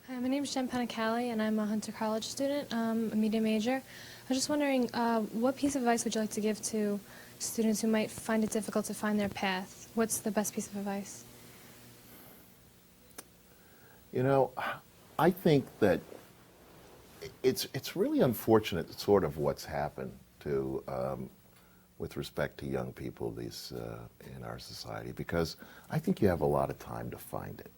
Speaker 10: Hi, my name is Jen Panicali, and I'm a Hunter College student, a media major. I was just wondering, what piece of advice would you like to give to students who might find it difficult to find their path? What's the best piece of advice?
Speaker 3: You know, I think that it's really unfortunate sort of what's happened to with respect to young people in our society, because I think you have a lot of time to find it.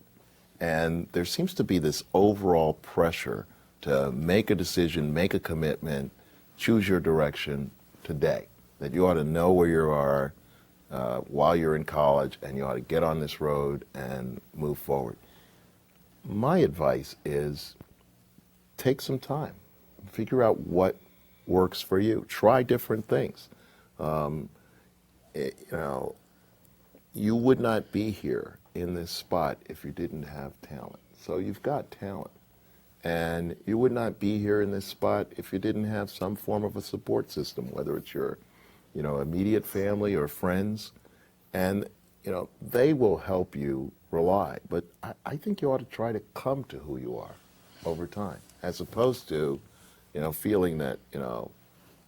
Speaker 3: And there seems to be this overall pressure to make a decision, make a commitment, choose your direction today, that you ought to know where you are while you're in college, and you ought to get on this road and move forward. My advice is take some time, figure out what works for you, try different things. You would not be here in this spot if you didn't have talent. So you've got talent. And you would not be here in this spot if you didn't have some form of a support system, whether it's your, immediate family or friends. And, they will help you rely. But I think you ought to try to come to who you are over time, as opposed to, feeling that,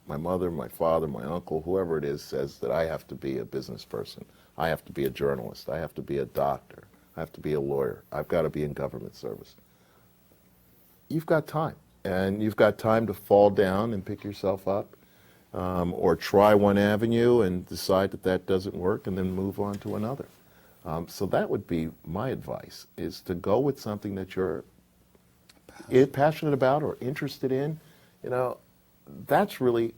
Speaker 3: my mother, my father, my uncle, whoever it is, says that I have to be a business person. I have to be a journalist. I have to be a doctor. I have to be a lawyer. I've got to be in government service. You've got time, and you've got time to fall down and pick yourself up, or try one avenue and decide that that doesn't work and then move on to another. So that would be my advice, is to go with something that you're passionate about or interested in. That's really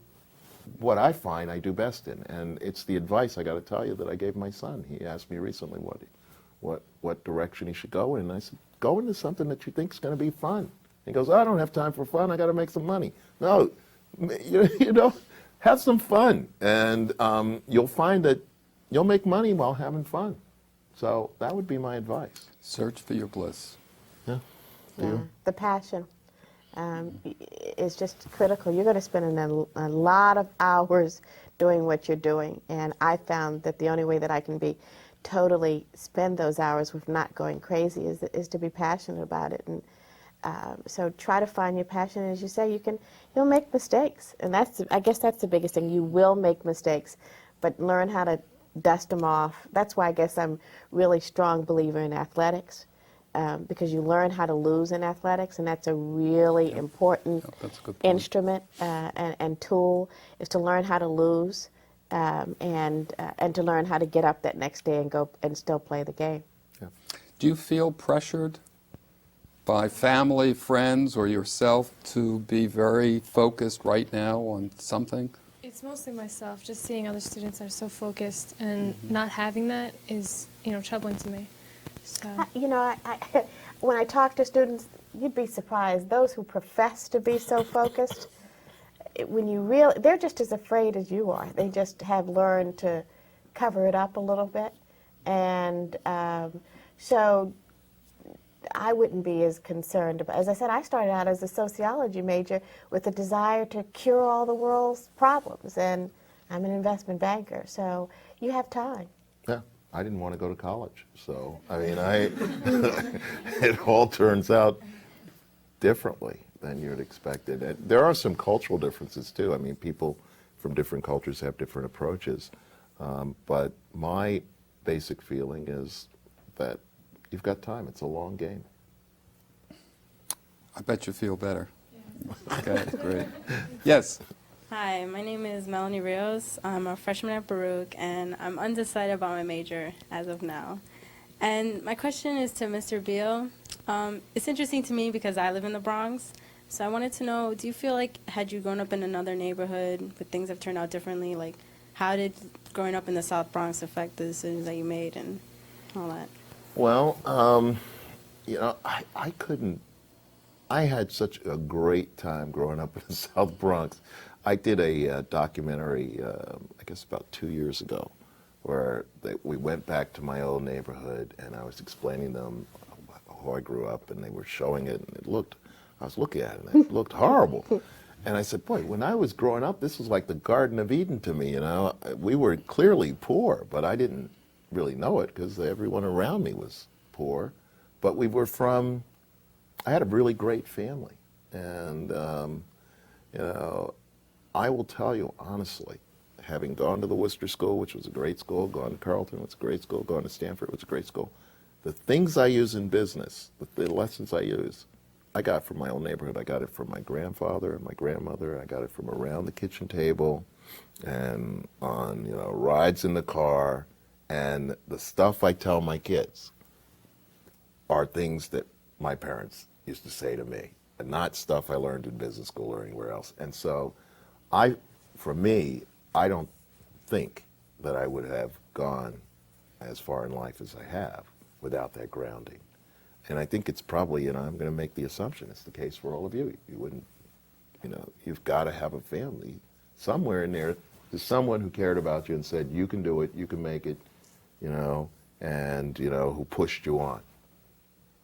Speaker 3: what I find I do best in, and it's the advice, I got to tell you, that I gave my son. He asked me recently what direction he should go in, and I said, go into something that you think is going to be fun. He goes, I don't have time for fun, I got to make some money. No, have some fun, and you'll find that you'll make money while having fun. So that would be my advice.
Speaker 1: Search for your bliss.
Speaker 3: Yeah.
Speaker 2: Yeah. The passion is just critical. You're going to spend a lot of hours doing what you're doing, and I found that the only way that I can totally spend those hours with not going crazy is to be passionate about it. And so try to find your passion. As you say, you'll make mistakes, and I guess that's the biggest thing. You will make mistakes, but learn how to dust them off. That's why I guess I'm really strong believer in athletics, because you learn how to lose in athletics, and that's a really important
Speaker 1: that's a good point.
Speaker 2: instrument and tool, is to learn how to lose, and to learn how to get up that next day and go and still play the game.
Speaker 1: Yeah. Do you feel pressured by family, friends, or yourself to be very focused right now on something?
Speaker 10: It's mostly myself. Just seeing other students that are so focused and not having that is, troubling to me. So.
Speaker 2: When I talk to students, you'd be surprised. Those who profess to be so focused, they're just as afraid as you are. They just have learned to cover it up a little bit. And so I wouldn't be as concerned about, as I said, I started out as a sociology major with a desire to cure all the world's problems, and I'm an investment banker, so you have time.
Speaker 3: Yeah, I didn't want to go to college, so it all turns out differently than you'd expected. And there are some cultural differences too. People from different cultures have different approaches, but my basic feeling is that you've got time. It's a long game.
Speaker 1: I bet you feel better. Yeah. Okay, great. Yes.
Speaker 11: Hi, my name is Melanie Rios. I'm a freshman at Baruch, and I'm undecided about my major as of now. And my question is to Mr. Beal. It's interesting to me because I live in the Bronx, so I wanted to know, do you feel like, had you grown up in another neighborhood, but things have turned out differently, like how did growing up in the South Bronx affect the decisions that you made and all that?
Speaker 3: Well, I had such a great time growing up in the South Bronx. I did a documentary, I guess about 2 years ago, where we went back to my old neighborhood, and I was explaining them how I grew up, and they were showing it, and I was looking at it, and it looked horrible. And I said, boy, when I was growing up, this was like the Garden of Eden to me, We were clearly poor, but I didn't really know it because everyone around me was poor. But I had a really great family. And, I will tell you honestly, having gone to the Worcester School, which was a great school, gone to Carleton, which was a great school, gone to Stanford, which was a great school, the things I use in business, the lessons I use, I got from my own neighborhood. I got it from my grandfather and my grandmother. I got it from around the kitchen table and on, rides in the car, and the stuff I tell my kids. are things that my parents used to say to me, and not stuff I learned in business school or anywhere else. And so for me, I don't think that I would have gone as far in life as I have without that grounding. And I think it's probably, I'm going to make the assumption it's the case for all of you. You wouldn't, you've got to have a family somewhere in there. There's someone who cared about you and said, you can do it, you can make it, and, who pushed you on.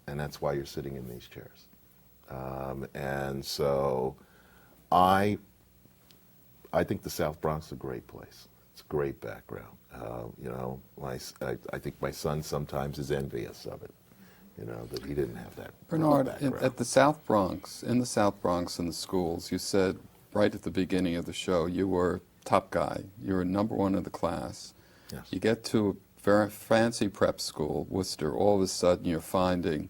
Speaker 3: And that's why you're sitting in these chairs. And so I think the South Bronx is a great place. It's a great background. I think my son sometimes is envious of it, that he didn't have that
Speaker 1: Bernard,
Speaker 3: background.
Speaker 1: at the South Bronx, in the South Bronx in the schools, you said right at the beginning of the show you were top guy. You were #1 in the class.
Speaker 3: Yes.
Speaker 1: You get to a very fancy prep school, Worcester, all of a sudden you're finding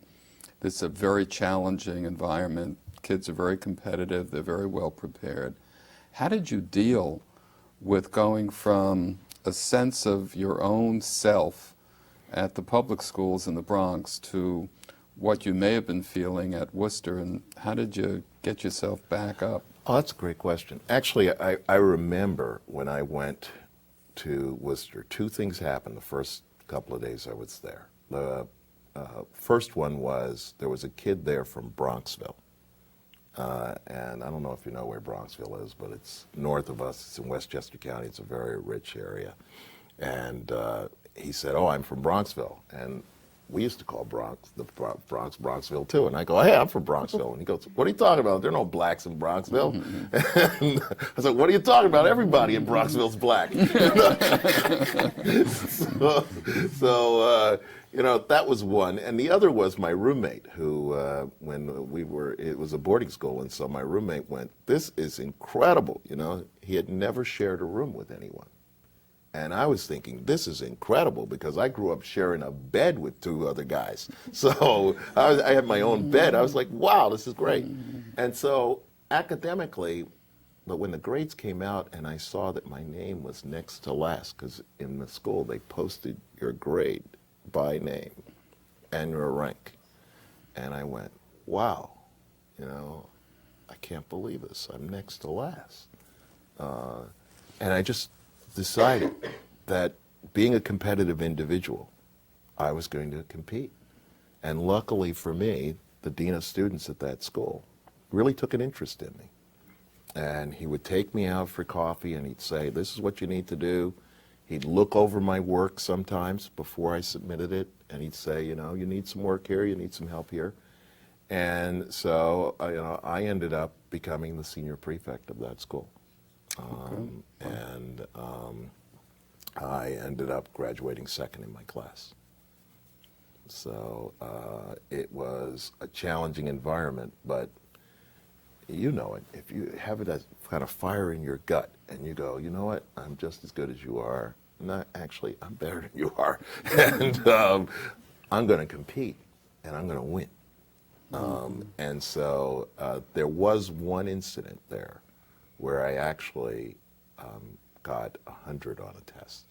Speaker 1: this is a very challenging environment. Kids are very competitive. They're very well prepared. How did you deal with going from a sense of your own self at the public schools in the Bronx to what you may have been feeling at Worcester, and how did you get yourself back up?
Speaker 3: Oh, that's a great question. Actually, I remember when I went to Worcester, two things happened the first couple of days I was there. The first one was there was a kid there from Bronxville. And I don't know if you know where Bronxville is, but it's north of us. It's in Westchester County. It's a very rich area. And he said, oh, I'm from Bronxville. And we used to call the Bronx Bronxville too. And I go, hey, I'm from Bronxville. And he goes, what are you talking about? There are no blacks in Bronxville. And I said, what are you talking about? Everybody in Bronxville's black. So that was one. And the other was my roommate who, it was a boarding school. And so my roommate went, this is incredible. He had never shared a room with anyone. And I was thinking, this is incredible because I grew up sharing a bed with two other guys. So I had my own bed. I was like, wow, this is great. And so academically, but when the grades came out and I saw that my name was next to last, because in the school they posted your grade by name and your rank. And I went, wow, I can't believe this. I'm next to last. And I just decided that being a competitive individual, I was going to compete. And luckily for me, the dean of students at that school really took an interest in me. And he would take me out for coffee and he'd say, this is what you need to do. He'd look over my work sometimes before I submitted it, and he'd say, you need some work here, you need some help here. And so, I ended up becoming the senior prefect of that school. And I ended up graduating second in my class. So it was a challenging environment, but you know it. If you have that kind of fire in your gut and you go, you know what, I'm just as good as you are. Not actually, I'm better than you are. And I'm going to compete and I'm going to win. And so there was one incident there where I actually got 100 on a test.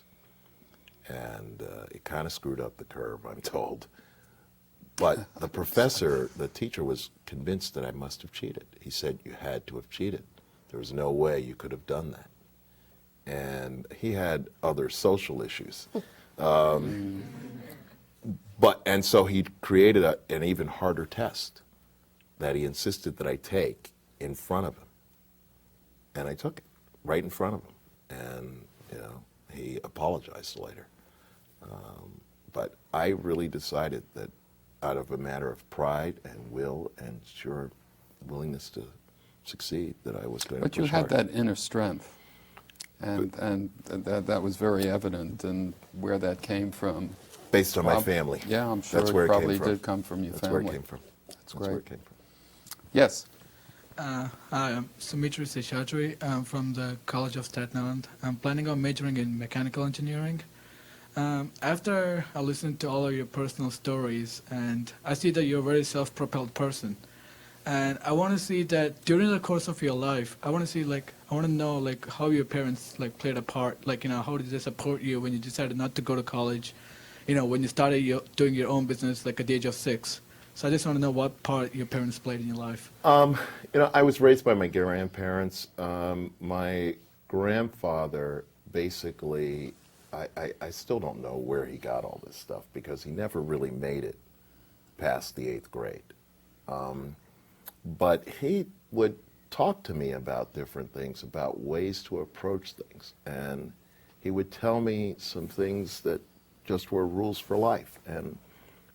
Speaker 3: And it kind of screwed up the curve, I'm told. But the professor, the teacher, was convinced that I must have cheated. He said, you had to have cheated. There was no way you could have done that. And he had other social issues. And so he created an even harder test that he insisted that I take in front of him. And I took it right in front of him. And, he apologized later. But I really decided that out of a matter of pride and will and sure willingness to succeed, that I was going to push
Speaker 1: But you had
Speaker 3: hard.
Speaker 1: that inner strength. And that was very evident, and where that came from.
Speaker 3: Based on my family.
Speaker 1: Yeah, I'm sure
Speaker 3: That's
Speaker 1: it
Speaker 3: where
Speaker 1: probably
Speaker 3: came from.
Speaker 1: did come from your
Speaker 3: That's
Speaker 1: family.
Speaker 3: where it came from.
Speaker 1: That's
Speaker 3: where
Speaker 1: great.
Speaker 3: it came from.
Speaker 1: Yes.
Speaker 12: Hi, I'm Sumitri Seshadri. I'm from the College of Staten Island. I'm planning on majoring in mechanical engineering. After I listened to all of your personal stories, and I see that you're a very self-propelled person. And I want to see that during the course of your life, I want to know how your parents played a part. How did they support you when you decided not to go to college? when you started doing your own business, like at the age of 6. So I just want to know what part your parents played in your life.
Speaker 3: I was raised by my grandparents. My grandfather basically, I still don't know where he got all this stuff because he never really made it past the 8th grade. But he would talk to me about different things, about ways to approach things. And he would tell me some things that just were rules for life. And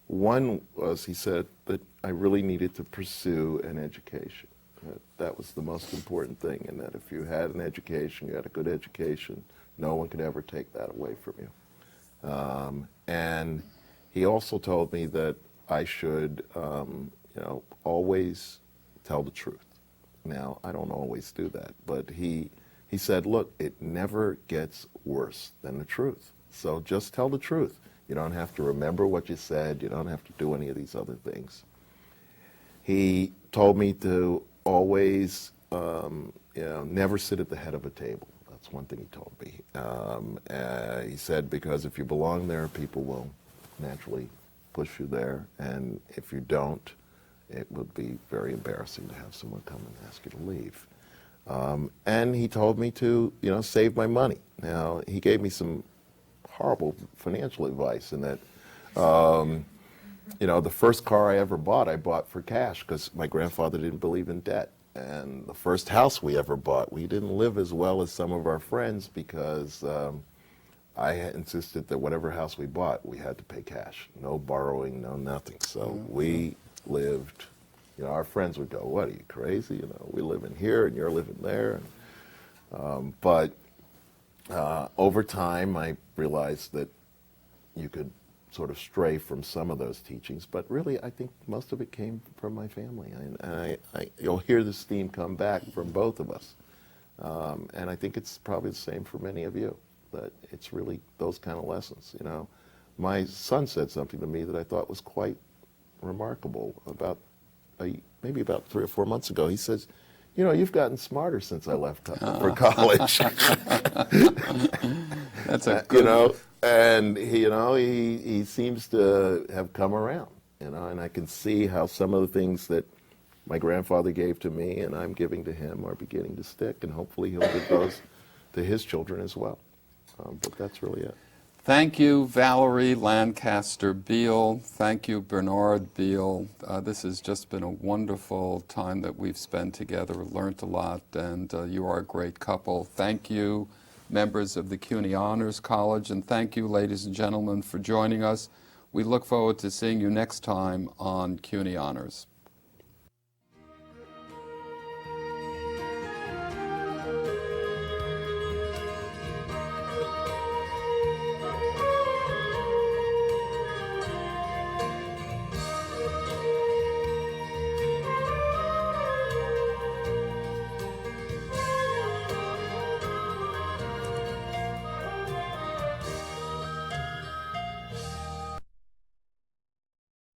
Speaker 3: one was, he said that I really needed to pursue an education. That was the most important thing, and that if you had an education, you had a good education, no one could ever take that away from you. And he also told me that I should, always tell the truth. Now, I don't always do that, but he said, look, it never gets worse than the truth. So just tell the truth. You don't have to remember what you said. You don't have to do any of these other things. He told me to always, never sit at the head of a table. That's one thing he told me. He said, because if you belong there, people will naturally push you there. And if you don't, it would be very embarrassing to have someone come and ask you to leave. And he told me to, save my money. Now, he gave me some horrible financial advice in that, the first car I ever bought, I bought for cash because my grandfather didn't believe in debt. And the first house we ever bought, we didn't live as well as some of our friends because I had insisted that whatever house we bought, we had to pay cash. No borrowing, no nothing. So we lived, our friends would go, what, are you crazy? We live in here and you're living there. But over time, I realized that you could sort of stray from some of those teachings, but really, I think most of it came from my family. And you'll hear this theme come back from both of us. And I think it's probably the same for many of you, that it's really those kind of lessons. My son said something to me that I thought was quite remarkable about maybe about 3 or 4 months ago. He says, you've gotten smarter since I left for college.
Speaker 1: That's a good
Speaker 3: and he seems to have come around, and I can see how some of the things that my grandfather gave to me and I'm giving to him are beginning to stick, and hopefully he'll give those to his children as well. But that's really it.
Speaker 1: Thank you, Valerie Lancaster Beal. Thank you, Bernard Beal. This has just been a wonderful time that we've spent together, learned a lot, and you are a great couple. Thank you, members of the CUNY Honors College, and thank you, ladies and gentlemen, for joining us. We look forward to seeing you next time on CUNY Honors.